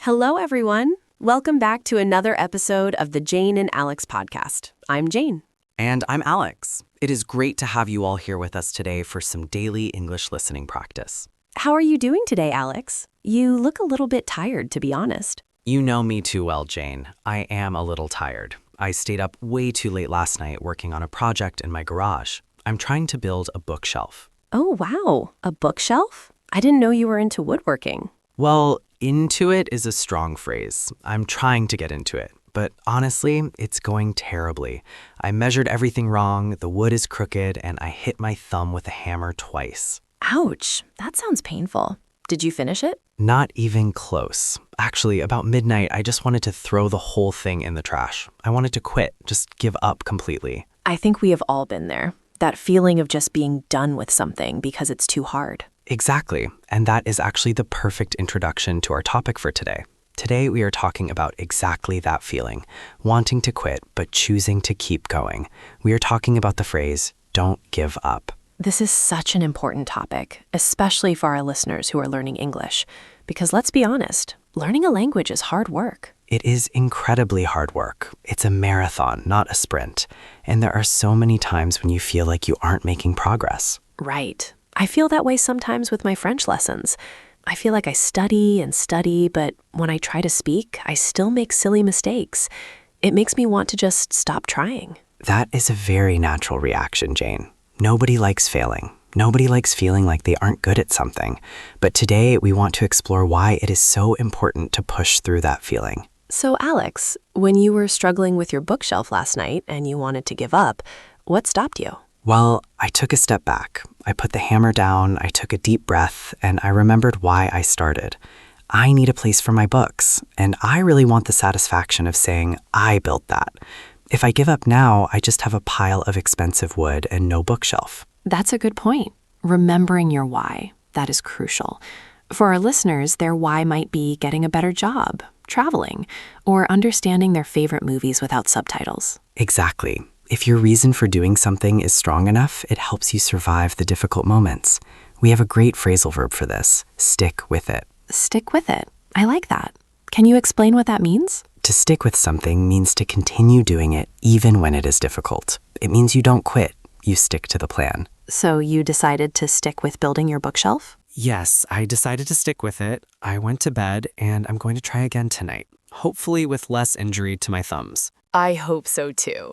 Hello, everyone. Welcome back to another episode of the Jane and Alex podcast. I'm Jane. And I'm Alex. It is great to have you all here with us today for some daily English listening practice. How are you doing today, Alex? You look a little bit tired, to be honest. You know me too well, Jane. I am a little tired. I stayed up way too late last night working on a project in my garage. I'm trying to build a bookshelf. Oh, wow. A bookshelf? I didn't know you were into woodworking. Well, into it is a strong phrase. I'm trying to get into it. But honestly, it's going terribly. I measured everything wrong, the wood is crooked, and I hit my thumb with a hammer twice. Ouch. That sounds painful. Did you finish it? Not even close. Actually, about midnight, I just wanted to throw the whole thing in the trash. I wanted to quit, just give up completely. I think we have all been there. That feeling of just being done with something because it's too hard. Exactly. And that is actually the perfect introduction to our topic for today. Today, we are talking about exactly that feeling, wanting to quit, but choosing to keep going. We are talking about the phrase, don't give up. This is such an important topic, especially for our listeners who are learning English. Because let's be honest, learning a language is hard work. It is incredibly hard work. It's a marathon, not a sprint. And there are so many times when you feel like you aren't making progress. Right. I feel that way sometimes with my French lessons. I feel like I study and study, but when I try to speak, I still make silly mistakes. It makes me want to just stop trying. That is a very natural reaction, Jane. Nobody likes failing. Nobody likes feeling like they aren't good at something. But today, we want to explore why it is so important to push through that feeling. So, Alex, when you were struggling with your bookshelf last night and you wanted to give up, what stopped you? Well, I took a step back. I put the hammer down, I took a deep breath, and I remembered why I started. I need a place for my books, and I really want the satisfaction of saying, I built that. If I give up now, I just have a pile of expensive wood and no bookshelf. That's a good point. Remembering your why, that is crucial. For our listeners, their why might be getting a better job, traveling, or understanding their favorite movies without subtitles. Exactly. If your reason for doing something is strong enough, it helps you survive the difficult moments. We have a great phrasal verb for this, stick with it. Stick with it. I like that. Can you explain what that means? To stick with something means to continue doing it even when it is difficult. It means you don't quit, you stick to the plan. So you decided to stick with building your bookshelf? Yes, I decided to stick with it. I went to bed, and I'm going to try again tonight, hopefully with less injury to my thumbs. I hope so too.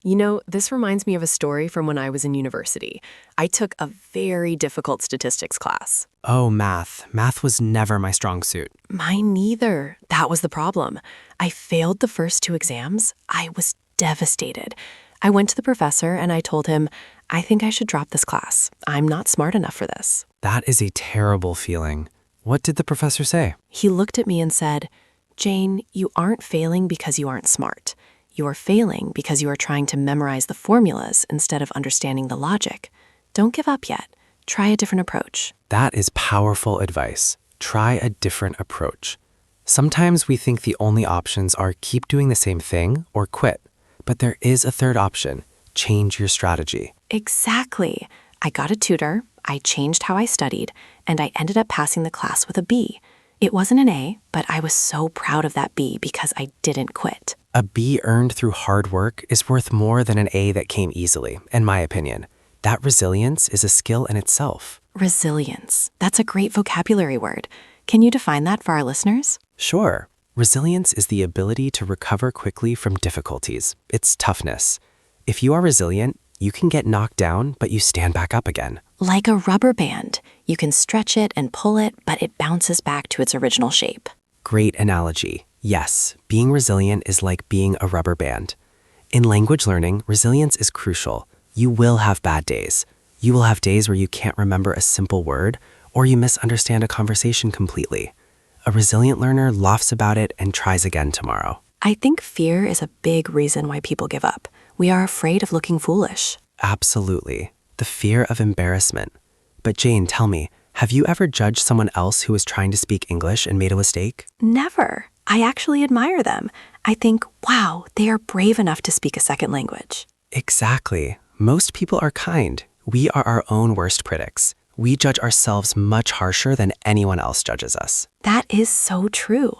You know, this reminds me of a story from when I was in university. I took a very difficult statistics class. Oh, math. Math was never my strong suit. Mine neither. That was the problem. I failed the first two exams. I was devastated. I went to the professor and I told him, I think I should drop this class. I'm not smart enough for this. That is a terrible feeling. What did the professor say? He looked at me and said, Jane, you aren't failing because you aren't smart. You are failing because you are trying to memorize the formulas instead of understanding the logic. Don't give up yet. Try a different approach. That is powerful advice. Try a different approach. Sometimes we think the only options are keep doing the same thing or quit. But there is a third option. Change your strategy. Exactly. I got a tutor, I changed how I studied, and I ended up passing the class with a B. It wasn't an A, but I was so proud of that B because I didn't quit. A B earned through hard work is worth more than an A that came easily, in my opinion. That resilience is a skill in itself. Resilience. That's a great vocabulary word. Can you define that for our listeners? Sure. Resilience is the ability to recover quickly from difficulties. It's toughness. If you are resilient, you can get knocked down, but you stand back up again. Like a rubber band. You can stretch it and pull it, but it bounces back to its original shape. Great analogy. Yes, being resilient is like being a rubber band. In language learning, resilience is crucial. You will have bad days. You will have days where you can't remember a simple word, or you misunderstand a conversation completely. A resilient learner laughs about it and tries again tomorrow. I think fear is a big reason why people give up. We are afraid of looking foolish. Absolutely. The fear of embarrassment. But Jane, tell me, have you ever judged someone else who was trying to speak English and made a mistake? Never. I actually admire them. I think, wow, they are brave enough to speak a second language. Exactly. Most people are kind. We are our own worst critics. We judge ourselves much harsher than anyone else judges us. That is so true.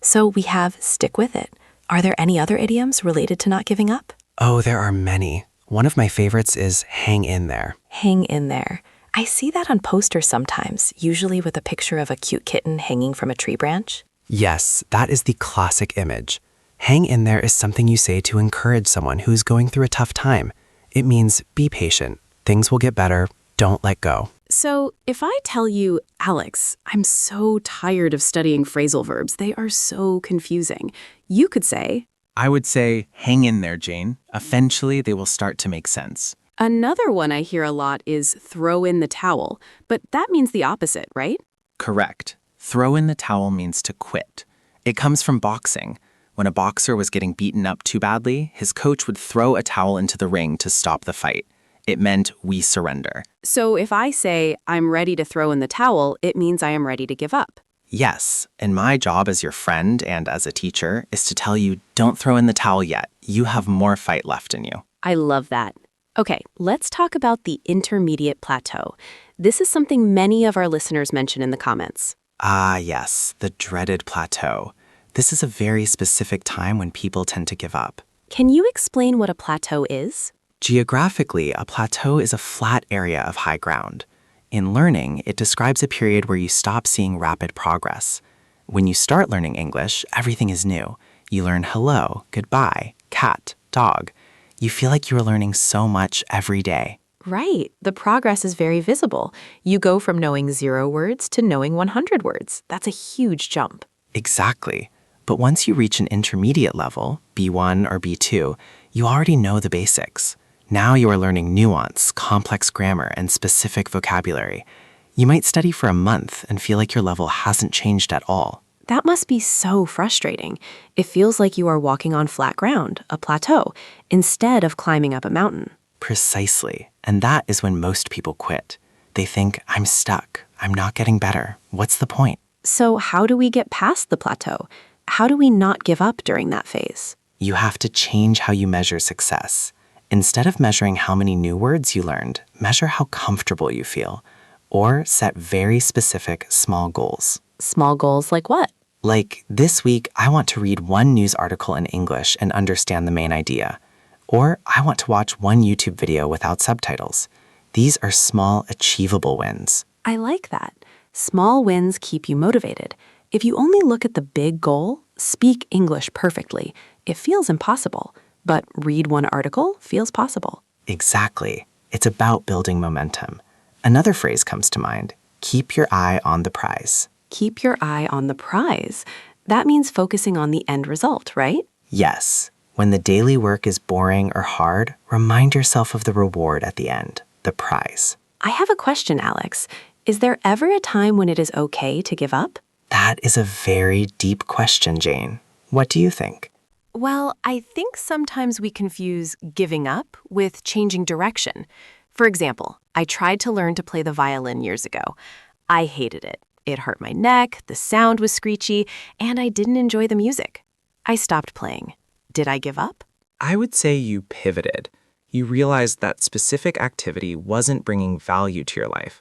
So we have stick with it. Are there any other idioms related to not giving up? Oh, there are many. One of my favorites is hang in there. Hang in there. I see that on posters sometimes, usually with a picture of a cute kitten hanging from a tree branch. Yes, that is the classic image. Hang in there is something you say to encourage someone who's going through a tough time. It means be patient. Things will get better. Don't let go. So, if I tell you, Alex, I'm so tired of studying phrasal verbs, they are so confusing, you could say, I would say, hang in there, Jane. Eventually, they will start to make sense. Another one I hear a lot is throw in the towel, but that means the opposite, right? Correct. Throw in the towel means to quit. It comes from boxing. When a boxer was getting beaten up too badly, his coach would throw a towel into the ring to stop the fight. It meant we surrender. So if I say, I'm ready to throw in the towel, it means I am ready to give up. Yes, and my job as your friend and as a teacher is to tell you, don't throw in the towel yet. You have more fight left in you. I love that. Okay, let's talk about the intermediate plateau. This is something many of our listeners mention in the comments. Ah, yes, the dreaded plateau. This is a very specific time when people tend to give up. Can you explain what a plateau is? Geographically, a plateau is a flat area of high ground. In learning, it describes a period where you stop seeing rapid progress. When you start learning English, everything is new. You learn hello, goodbye, cat, dog. You feel like you are learning so much every day. Right. The progress is very visible. You go from knowing 0 words to knowing 100 words. That's a huge jump. Exactly. But once you reach an intermediate level, B1 or B2, you already know the basics. Now you are learning nuance, complex grammar, and specific vocabulary. You might study for a month and feel like your level hasn't changed at all. That must be so frustrating. It feels like you are walking on flat ground, a plateau, instead of climbing up a mountain. Precisely. And that is when most people quit. They think, I'm stuck. I'm not getting better. What's the point? So how do we get past the plateau? How do we not give up during that phase? You have to change how you measure success. Instead of measuring how many new words you learned, measure how comfortable you feel. Or set very specific small goals. Small goals like what? Like, this week, I want to read one news article in English and understand the main idea. Or I want to watch one YouTube video without subtitles. These are small, achievable wins. I like that. Small wins keep you motivated. If you only look at the big goal, speak English perfectly, it feels impossible. But read one article feels possible. Exactly. It's about building momentum. Another phrase comes to mind. Keep your eye on the prize. Keep your eye on the prize. That means focusing on the end result, right? Yes. When the daily work is boring or hard, remind yourself of the reward at the end, the prize. I have a question, Alex. Is there ever a time when it is okay to give up? That is a very deep question, Jane. What do you think? Well, I think sometimes we confuse giving up with changing direction. For example, I tried to learn to play the violin years ago. I hated it. It hurt my neck, the sound was screechy, and I didn't enjoy the music. I stopped playing. Did I give up? I would say you pivoted. You realized that specific activity wasn't bringing value to your life.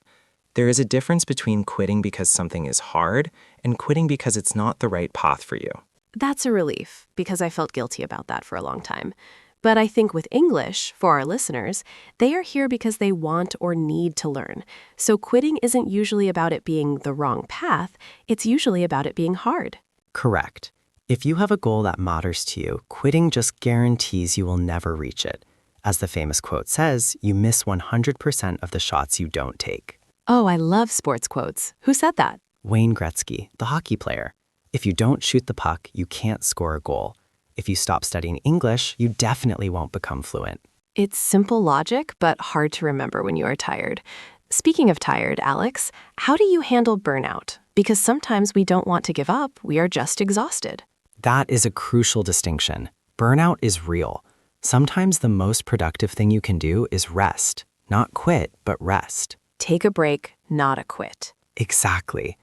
There is a difference between quitting because something is hard and quitting because it's not the right path for you. That's a relief, because I felt guilty about that for a long time. But I think with English, for our listeners, they are here because they want or need to learn. So quitting isn't usually about it being the wrong path, it's usually about it being hard. Correct. If you have a goal that matters to you, quitting just guarantees you will never reach it. As the famous quote says, you miss 100% of the shots you don't take. Oh, I love sports quotes. Who said that? Wayne Gretzky, the hockey player. If you don't shoot the puck, you can't score a goal. If you stop studying English, you definitely won't become fluent. It's simple logic, but hard to remember when you are tired. Speaking of tired, Alex, how do you handle burnout? Because sometimes we don't want to give up, we are just exhausted. That is a crucial distinction. Burnout is real. Sometimes the most productive thing you can do is rest. Not quit, but rest. Take a break, not a quit. Exactly.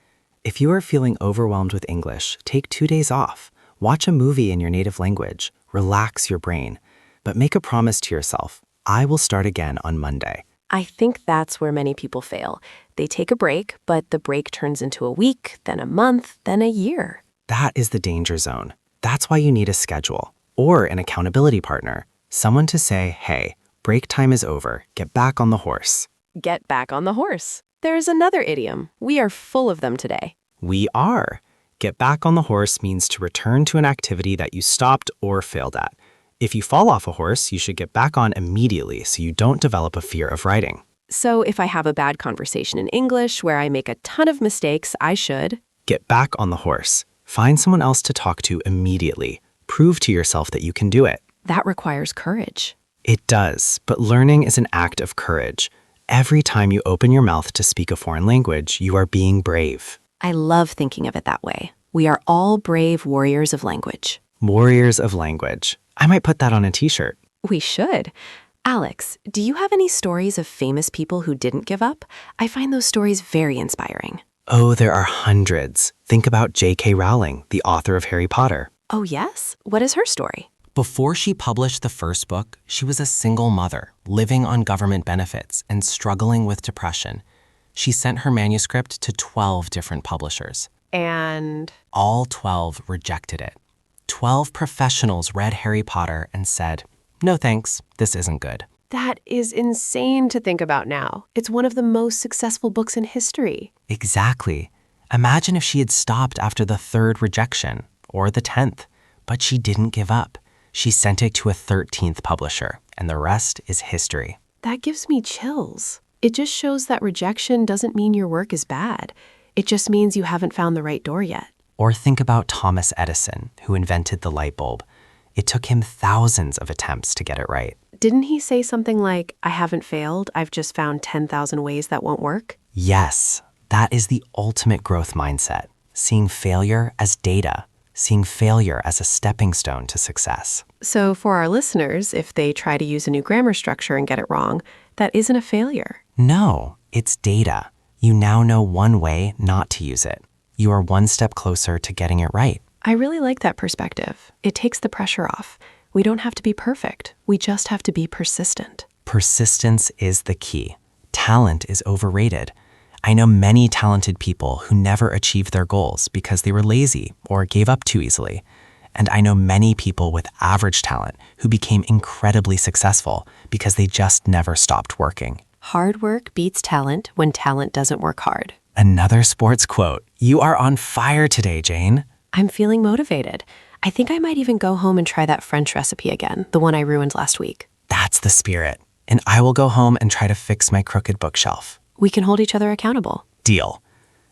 If you are feeling overwhelmed with English, take 2 days off. Watch a movie in your native language. Relax your brain. But make a promise to yourself. I will start again on Monday. I think that's where many people fail. They take a break, but the break turns into a week, then a month, then a year. That is the danger zone. That's why you need a schedule or an accountability partner, someone to say, hey, break time is over, get back on the horse. Get back on the horse. There's another idiom. We are full of them today. We are. Get back on the horse means to return to an activity that you stopped or failed at. If you fall off a horse, you should get back on immediately so you don't develop a fear of writing. So if I have a bad conversation in English where I make a ton of mistakes, I should get back on the horse. Find someone else to talk to immediately. Prove to yourself that you can do it. That requires courage. It does, but learning is an act of courage. Every time you open your mouth to speak a foreign language, you are being brave. I love thinking of it that way. We are all brave warriors of language. Warriors of language. I might put that on a t-shirt. We should. Alex, do you have any stories of famous people who didn't give up? I find those stories very inspiring. Oh, there are hundreds. Think about J.K. Rowling, the author of Harry Potter. Oh, yes? What is her story? Before she published the first book, she was a single mother, living on government benefits and struggling with depression. She sent her manuscript to 12 different publishers. And all 12 rejected it. 12 professionals read Harry Potter and said, no thanks, this isn't good. that is insane to think about now. It's one of the most successful books in history. Exactly. Imagine if she had stopped after the 3rd rejection, or the 10th. But she didn't give up. She sent it to a 13th publisher, and the rest is history. That gives me chills. It just shows that rejection doesn't mean your work is bad. It just means you haven't found the right door yet. Or think about Thomas Edison, who invented the light bulb. It took him thousands of attempts to get it right. Didn't he say something like, I haven't failed, I've just found 10,000 ways that won't work? Yes, that is the ultimate growth mindset. Seeing failure as data. Seeing failure as a stepping stone to success. So for our listeners, if they try to use a new grammar structure and get it wrong, that isn't a failure. No, it's data. You now know one way not to use it. You are one step closer to getting it right. I really like that perspective. It takes the pressure off. We don't have to be perfect. We just have to be persistent. Persistence is the key. Talent is overrated. I know many talented people who never achieved their goals because they were lazy or gave up too easily. And I know many people with average talent who became incredibly successful because they just never stopped working. Hard work beats talent when talent doesn't work hard. Another sports quote. You are on fire today, Jane. I'm feeling motivated. I think I might even go home and try that French recipe again, the one I ruined last week. That's the spirit. And I will go home and try to fix my crooked bookshelf. We can hold each other accountable. Deal.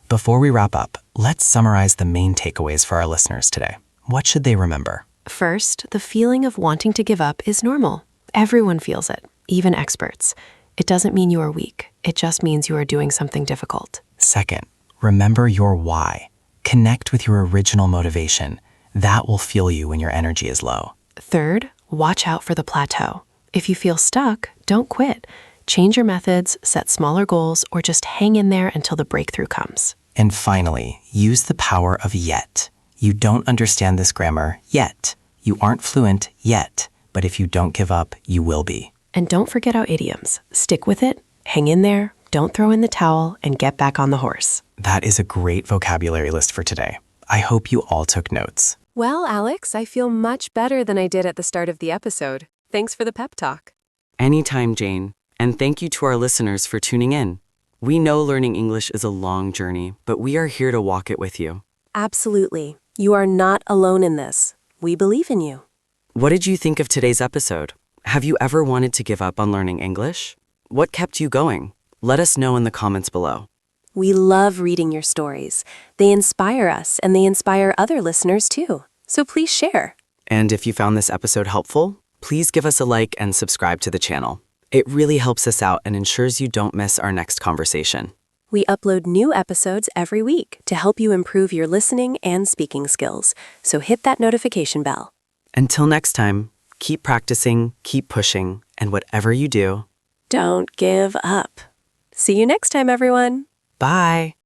Before we wrap up, let's summarize the main takeaways for our listeners today. What should they remember? First, the feeling of wanting to give up is normal. Everyone feels it, even experts. It doesn't mean you are weak. It just means you are doing something difficult. Second, remember your why. Connect with your original motivation. That will fuel you when your energy is low. Third, watch out for the plateau. If you feel stuck, don't quit. Change your methods, set smaller goals, or just hang in there until the breakthrough comes. And finally, use the power of yet. You don't understand this grammar yet. You aren't fluent yet. But if you don't give up, you will be. And don't forget our idioms. Stick with it, hang in there, don't throw in the towel, and get back on the horse. That is a great vocabulary list for today. I hope you all took notes. Well, Alex, I feel much better than I did at the start of the episode. Thanks for the pep talk. Anytime, Jane. And thank you to our listeners for tuning in. We know learning English is a long journey, but we are here to walk it with you. Absolutely. You are not alone in this. We believe in you. What did you think of today's episode? Have you ever wanted to give up on learning English? What kept you going? Let us know in the comments below. We love reading your stories. They inspire us and they inspire other listeners too. So please share. And if you found this episode helpful, please give us a like and subscribe to the channel. It really helps us out and ensures you don't miss our next conversation. We upload new episodes every week to help you improve your listening and speaking skills. So hit that notification bell. Until next time, keep practicing, keep pushing, and whatever you do, Don't give up. See you next time, everyone. bye!